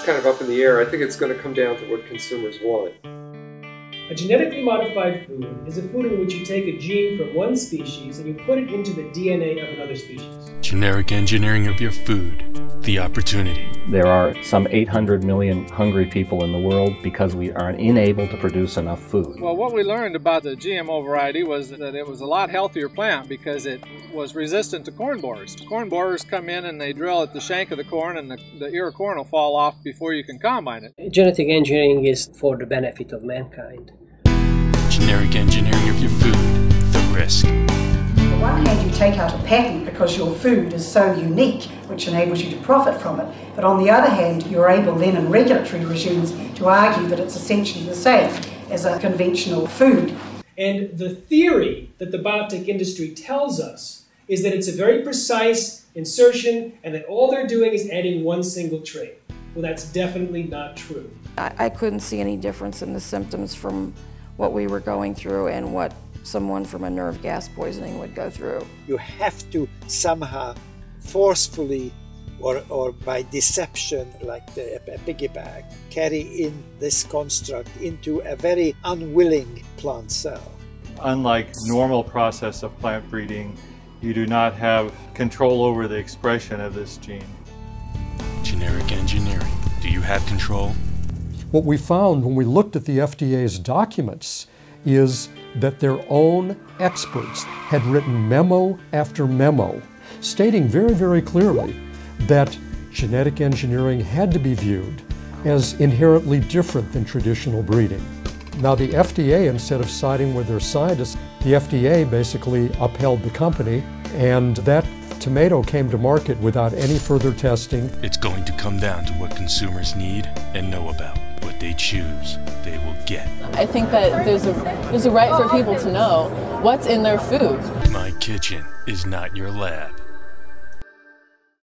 kind of up in the air. I think it's going to come down to what consumers want. A genetically modified food is a food in which you take a gene from one species and you put it into the DNA of another species. Generic engineering of your food. The opportunity. There are some 800 million hungry people in the world because we are unable to produce enough food. Well, what we learned about the GMO variety was that it was a lot healthier plant because it was resistant to corn borers. Corn borers come in and they drill at the shank of the corn, and the ear of corn will fall off before you can combine it. Genetic engineering is for the benefit of mankind. Generic engineering of your food. The risk. On the one hand, you take out a patent because your food is so unique, which enables you to profit from it. But on the other hand, you're able then in regulatory regimes to argue that it's essentially the same as a conventional food. And the theory that the biotech industry tells us is that it's a very precise insertion and that all they're doing is adding one single trait. Well, that's definitely not true. I couldn't see any difference in the symptoms from what we were going through and what someone from a nerve gas poisoning would go through. You have to somehow forcefully or by deception, like a piggyback, carry in this construct into a very unwilling plant cell. Unlike normal process of plant breeding, you do not have control over the expression of this gene. Generic engineering. Do you have control? What we found when we looked at the FDA's documents is that their own experts had written memo after memo stating very, very clearly that genetic engineering had to be viewed as inherently different than traditional breeding. Now the FDA, instead of siding with their scientists, the FDA basically upheld the company, and that tomato came to market without any further testing. It's going to come down to what consumers need and know about. What they choose, they will get. I think that there's a right for people to know what's in their food. My kitchen is not your lab.